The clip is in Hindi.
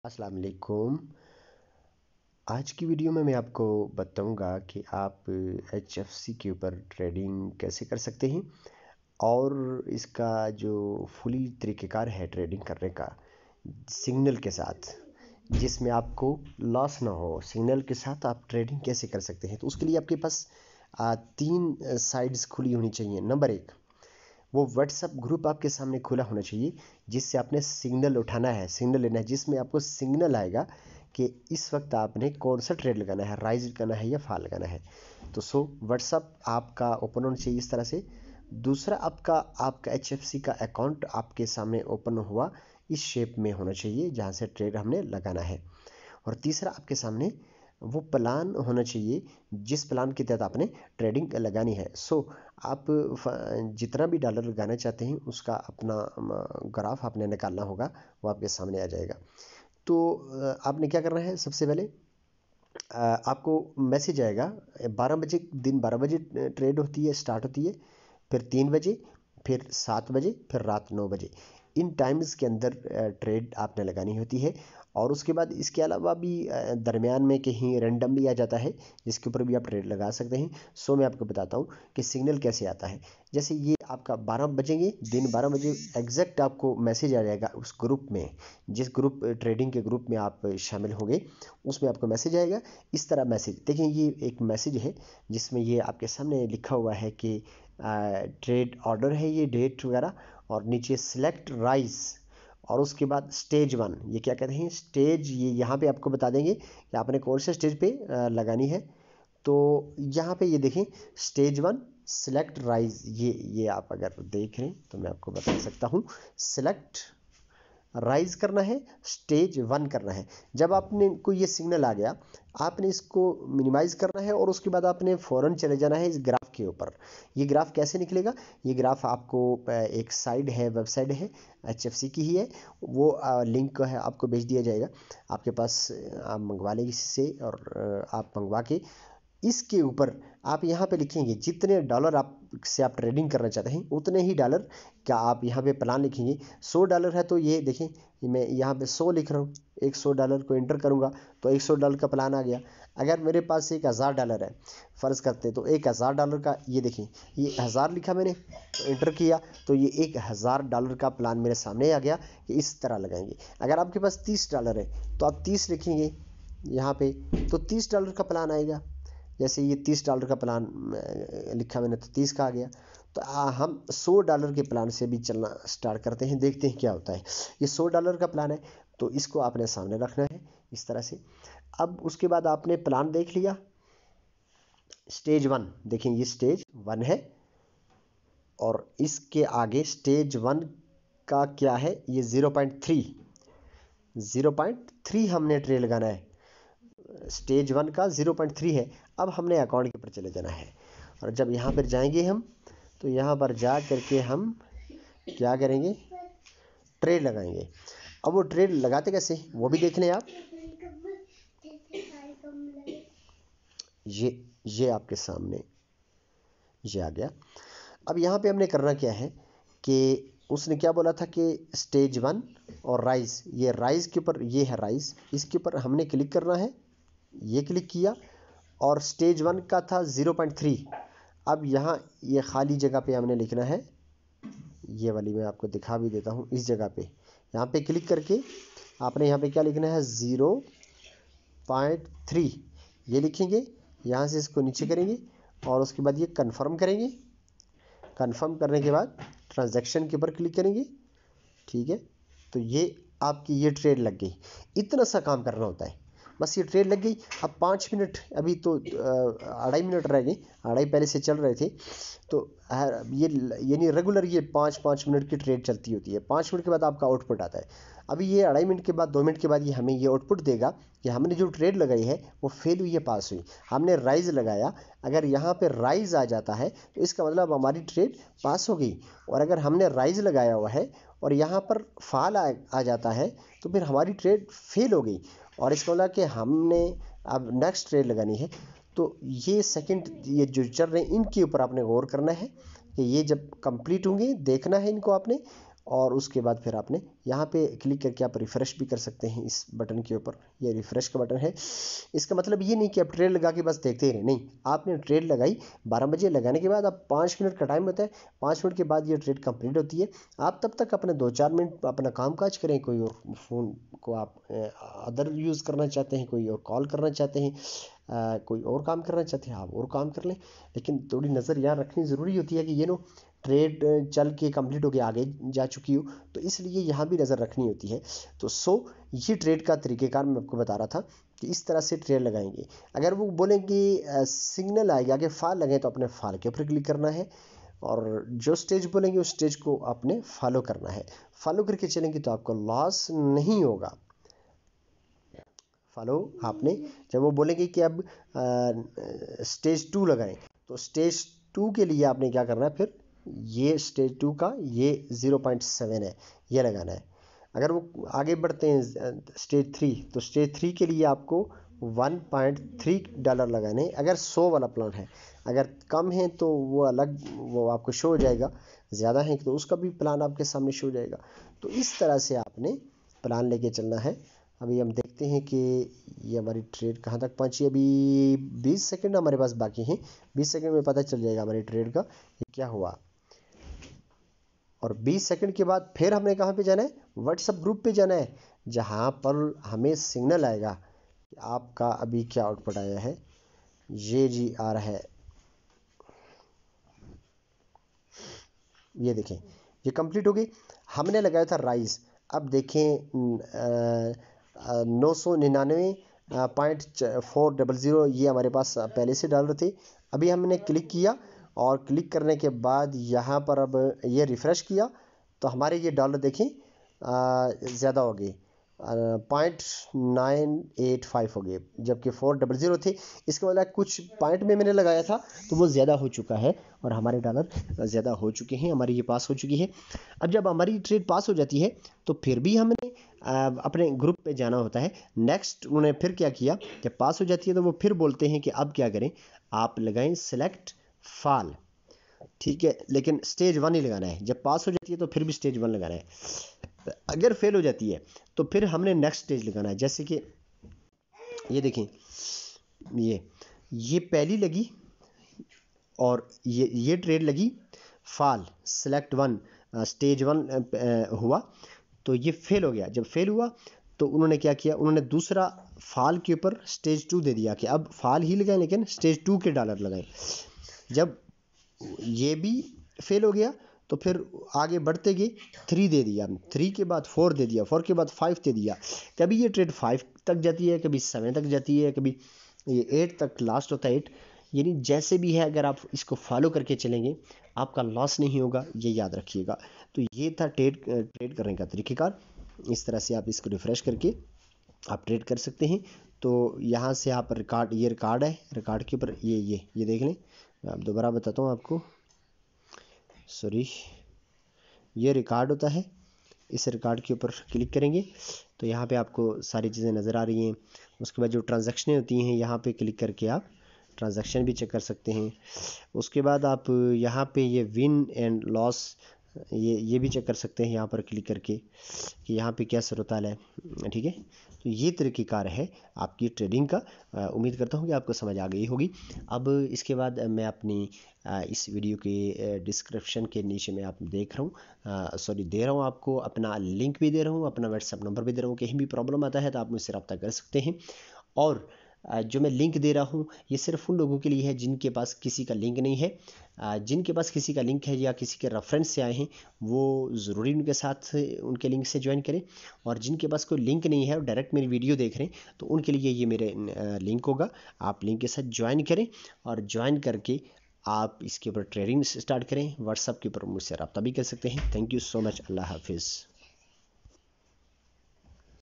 अस्सलाम वालेकुम। आज की वीडियो में मैं आपको बताऊंगा कि आप HFC के ऊपर ट्रेडिंग कैसे कर सकते हैं और इसका जो फुली तरीक़ेकार है ट्रेडिंग करने का सिग्नल के साथ, जिसमें आपको लॉस ना हो। सिग्नल के साथ आप ट्रेडिंग कैसे कर सकते हैं, तो उसके लिए आपके पास तीन साइड्स खुली होनी चाहिए। नंबर एक, वो व्हाट्सअप ग्रुप आपके सामने खुला होना चाहिए जिससे आपने सिग्नल उठाना है, सिग्नल लेना है, जिसमें आपको सिग्नल आएगा कि इस वक्त आपने कौन सा ट्रेड लगाना है, राइज लगाना है या फॉल लगाना है। तो व्हाट्सअप आपका ओपन होना चाहिए इस तरह से। दूसरा, आपका HFC का अकाउंट आपके सामने ओपन हुआ इस शेप में होना चाहिए जहाँ से ट्रेड हमने लगाना है। और तीसरा, आपके सामने वो प्लान होना चाहिए जिस प्लान के तहत आपने ट्रेडिंग लगानी है। आप जितना भी डॉलर लगाना चाहते हैं उसका अपना ग्राफ आपने निकालना होगा, वो आपके सामने आ जाएगा। तो आपने क्या करना है, सबसे पहले आपको मैसेज आएगा 12 बजे, दिन 12 बजे ट्रेड होती है, स्टार्ट होती है, फिर 3 बजे, फिर 7 बजे, फिर रात 9 बजे। इन टाइम्स के अंदर ट्रेड आपने लगानी होती है। और उसके बाद इसके अलावा भी दरमियान में कहीं रैंडम भी आ जाता है जिसके ऊपर भी आप ट्रेड लगा सकते हैं। मैं आपको बताता हूँ कि सिग्नल कैसे आता है। जैसे ये आपका 12 बजेंगे, दिन 12 बजे एग्जैक्ट आपको मैसेज आ जाएगा उस ग्रुप में, जिस ग्रुप ट्रेडिंग के ग्रुप में आप शामिल होंगे उसमें आपको मैसेज आएगा। इस तरह मैसेज देखें, ये एक मैसेज है जिसमें ये आपके सामने लिखा हुआ है कि ट्रेड ऑर्डर है, ये डेट वगैरह, और नीचे सिलेक्ट राइज, और उसके बाद स्टेज 1, ये क्या कहते हैं स्टेज, ये यहाँ पे आपको बता देंगे कि आपने कौन से स्टेज पे लगानी है। तो यहाँ पे ये देखें स्टेज 1 सिलेक्ट राइज, ये आप अगर देख रहे हैं तो मैं आपको बता सकता हूँ, सिलेक्ट राइज करना है, स्टेज 1 करना है। जब आपने को ये सिग्नल आ गया, आपने इसको मिनिमाइज करना है और उसके बाद आपने फ़ौरन चले जाना है इस ग्राफ के ऊपर। ये ग्राफ कैसे निकलेगा, ये ग्राफ आपको एक साइड है, वेबसाइट है, HFC की ही है, वो लिंक है आपको भेज दिया जाएगा आपके पास। आप मंगवा लेंगे इससे, और आप मंगवा के इसके ऊपर आप यहाँ पे लिखेंगे जितने डॉलर आप ट्रेडिंग करना चाहते हैं उतने ही डॉलर का आप यहाँ पे प्लान लिखेंगे। $100 है तो ये देखें, मैं यहाँ पे 100 लिख रहा हूँ, एक $100 को एंटर करूँगा तो $100 का प्लान आ गया। अगर मेरे पास $1000 है, फ़र्ज़ करते हैं, तो $1000 का ये देखें, ये 1000 लिखा मैंने तो एंटर किया, तो ये $1000 का प्लान मेरे सामने आ गया कि इस तरह लगाएंगे। अगर आपके पास $30 है तो आप 30 लिखेंगे यहाँ पे, तो $30 का प्लान आएगा। जैसे ये $30 का प्लान लिखा मैंने तो 30 का आ गया। तो हम $100 के प्लान से भी चलना स्टार्ट करते हैं, देखते हैं क्या होता है। ये $100 का प्लान है तो इसको आपने सामने रखना है इस तरह से। अब उसके बाद आपने प्लान देख लिया, स्टेज 1 देखें, ये स्टेज 1 है और इसके आगे स्टेज 1 का क्या है, ये 0.3 हमने ट्रेड लगाना है। स्टेज 1 का 0.3 है। अब हमने अकाउंट के ऊपर चले जाना है, और जब यहाँ पर जाएंगे हम, तो यहाँ पर जा करके हम क्या करेंगे, ट्रेड लगाएंगे। अब वो ट्रेड लगाते कैसे वो भी देख लें आप। ये आपके सामने ये आ गया। अब यहाँ पे हमने करना क्या है कि उसने क्या बोला था कि स्टेज 1 और राइज, ये राइज के ऊपर, ये है राइज, इसके ऊपर हमने क्लिक करना है। ये क्लिक किया और स्टेज 1 का था 0.3। अब यहाँ ये खाली जगह पे हमने लिखना है, ये वाली मैं आपको दिखा भी देता हूँ। इस जगह पे यहाँ पे क्लिक करके आपने यहाँ पे क्या लिखना है, 0.3 ये लिखेंगे। यहाँ से इसको नीचे करेंगे और उसके बाद ये कंफर्म करेंगे। कंफर्म करने के बाद ट्रांजैक्शन के ऊपर क्लिक करेंगे, ठीक है। तो ये आपकी ये ट्रेड लग गई। इतना सा काम करना होता है, बस ये ट्रेड लग गई। अब 5 मिनट, अभी तो 2.5 मिनट रह गए, 2.5 पहले से चल रहे थे। तो ये यानी रेगुलर ये 5-5 मिनट की ट्रेड चलती होती है। 5 मिनट के बाद आपका आउटपुट आता है। अभी ये 2.5 मिनट के बाद, 2 मिनट के बाद ये हमें ये आउटपुट देगा कि हमने जो ट्रेड लगाई है वो फेल हुई है, पास हुई। हमने राइज लगाया, अगर यहाँ पे राइज आ जाता है तो इसका मतलब हमारी ट्रेड पास हो गई। और अगर हमने राइज लगाया हुआ है और यहाँ पर फॉल आ जाता है तो फिर हमारी ट्रेड फेल हो गई, और इसका मतलब कि हमने अब नेक्स्ट ट्रेड लगानी है। तो ये सेकंड, ये जो चल रहे हैं इनके ऊपर आपने गौर करना है कि ये जब कंप्लीट होंगे देखना है इनको आपने, और उसके बाद फिर आपने यहाँ पे क्लिक करके आप रिफ़्रेश भी कर सकते हैं इस बटन के ऊपर। ये रिफ़्रेश का बटन है। इसका मतलब ये नहीं कि आप ट्रेड लगा के बस देखते ही रहे, नहीं, आपने ट्रेड लगाई 12 बजे, लगाने के बाद आप 5 मिनट का टाइम होता है, 5 मिनट के बाद ये ट्रेड कंप्लीट होती है। आप तब तक अपने 2-4 मिनट अपना काम काज करें, कोई और फ़ोन को आप अदर यूज़ करना चाहते हैं, कोई और कॉल करना चाहते हैं, कोई और काम करना चाहते हैं, आप और काम कर लें। लेकिन थोड़ी नज़र यहाँ रखनी ज़रूरी होती है कि ये नो ट्रेड चल के कंप्लीट होके आगे जा चुकी हो, तो इसलिए यहाँ भी नज़र रखनी होती है। तो ये ट्रेड का तरीक़ेकार मैं आपको बता रहा था कि इस तरह से ट्रेड लगाएंगे। अगर वो बोलेंगे सिग्नल आएगा आगे फॉल लगे, तो अपने फॉल के ऊपर क्लिक करना है, और जो स्टेज बोलेंगे उस स्टेज को आपने फॉलो करना है। फॉलो करके चलेंगे तो आपको लॉस नहीं होगा। फॉलो आपने, जब वो बोलेंगे कि अब स्टेज 2 लगाएं, तो स्टेज 2 के लिए आपने क्या करना है, फिर ये स्टेज 2 का ये 0.7 है, ये लगाना है। अगर वो आगे बढ़ते हैं स्टेज 3, तो स्टेज 3 के लिए आपको $1.3 लगाने। अगर 100 वाला प्लान है, अगर कम है तो वो अलग, वो आपको शो हो जाएगा, ज़्यादा है तो उसका भी प्लान आपके सामने शो हो जाएगा। तो इस तरह से आपने प्लान लेके चलना है। अभी हम देखते हैं कि ये हमारी ट्रेड कहाँ तक पहुँची। अभी 20 सेकंड हमारे पास बाकी हैं। 20 सेकंड में पता चल जाएगा हमारी ट्रेड का ये क्या हुआ। और 20 सेकंड के बाद फिर हमने कहाँ पे जाना है, व्हाट्सएप ग्रुप पे जाना है, जहाँ पर हमें सिग्नल आएगा कि आपका अभी क्या आउटपुट आया है। ये जी आ रहा है, ये देखें, ये कंप्लीट हो गई। हमने लगाया था राइस, अब देखें 999.400 ये हमारे पास पहले से डॉलर थे। अभी हमने क्लिक किया, और क्लिक करने के बाद यहाँ पर अब ये रिफ़्रेश किया, तो हमारे ये डॉलर देखें ज़्यादा हो गए, 0.985 हो गए, जबकि 400 थे। इसके मतलब कुछ पॉइंट में मैंने लगाया था तो वो ज़्यादा हो चुका है, और हमारे डॉलर ज़्यादा हो चुके हैं, हमारी ये पास हो चुकी है। अब जब हमारी ट्रेड पास हो जाती है तो फिर भी हमने अपने ग्रुप पे जाना होता है। नेक्स्ट उन्होंने फिर क्या किया, जब पास हो जाती है तो वो फिर बोलते हैं कि अब क्या करें, आप लगाएं सेलेक्ट फॉल, ठीक है, लेकिन स्टेज 1 ही लगाना है। जब पास हो जाती है तो फिर भी स्टेज 1 लगाना है। अगर फेल हो जाती है तो फिर हमने नेक्स्ट स्टेज लगाना है। जैसे कि ये देखें, ये पहली लगी, और ये ट्रेड लगी फॉल, सेलेक्ट 1, स्टेज 1 हुआ, तो ये फेल हो गया। जब फेल हुआ तो उन्होंने क्या किया, उन्होंने दूसरा फॉल के ऊपर स्टेज 2 दे दिया कि अब फॉल ही लगाएं लेकिन स्टेज 2 के डॉलर लगाएं। जब ये भी फेल हो गया तो फिर आगे बढ़ते गए, 3 दे दिया, 3 के बाद 4 दे दिया, 4 के बाद 5 दे दिया। कभी ये ट्रेड 5 तक जाती है, कभी 7 तक जाती है, कभी ये 8 तक लास्ट होता है 8। यानी जैसे भी है, अगर आप इसको फॉलो करके चलेंगे आपका लॉस नहीं होगा, ये याद रखिएगा। तो ये था ट्रेड करने का तरीक़ेकार। इस तरह से आप इसको रिफ़्रेश करके आप ट्रेड कर सकते हैं। तो यहाँ से आप रिकॉर्ड, ये रिकॉर्ड है, रिकॉर्ड के ऊपर ये देख लें। मैं अब दोबारा बताता हूँ आपको, सॉरी, ये रिकॉर्ड होता है। इस रिकॉर्ड के ऊपर क्लिक करेंगे तो यहाँ पे आपको सारी चीज़ें नज़र आ रही हैं। उसके बाद जो ट्रांजैक्शनें होती हैं, यहाँ पे क्लिक करके आप ट्रांजैक्शन भी चेक कर सकते हैं। उसके बाद आप यहाँ पे ये विन एंड लॉस, ये भी चेक कर सकते हैं यहाँ पर क्लिक करके कि यहाँ पे क्या सूरत-हाल है, ठीक है। तो ये तरीक़ेकार है आपकी ट्रेडिंग का। उम्मीद करता हूँ कि आपको समझ आ गई होगी। अब इसके बाद मैं अपनी इस वीडियो के डिस्क्रिप्शन के नीचे मैं आप देख रहा हूँ, सॉरी दे रहा हूँ, आपको अपना लिंक भी दे रहा हूँ, अपना व्हाट्सएप नंबर भी दे रहा हूँ। कहीं भी प्रॉब्लम आता है तो आप मुझसे रब्ता कर सकते हैं। और जो मैं लिंक दे रहा हूँ ये सिर्फ उन लोगों के लिए है जिनके पास किसी का लिंक नहीं है। जिनके पास किसी का लिंक है या किसी के रेफरेंस से आए हैं, वो ज़रूरी उनके साथ उनके लिंक से ज्वाइन करें। और जिनके पास कोई लिंक नहीं है और डायरेक्ट मेरी वीडियो देख रहे हैं, तो उनके लिए ये मेरे लिंक होगा। आप लिंक के साथ ज्वाइन करें, और ज्वाइन करके आप इसके ऊपर ट्रेडिंग स्टार्ट करें। व्हाट्सएप के ऊपर मुझसे रब्ता भी कर सकते हैं। Thank you so much. अल्लाह हाफिज़।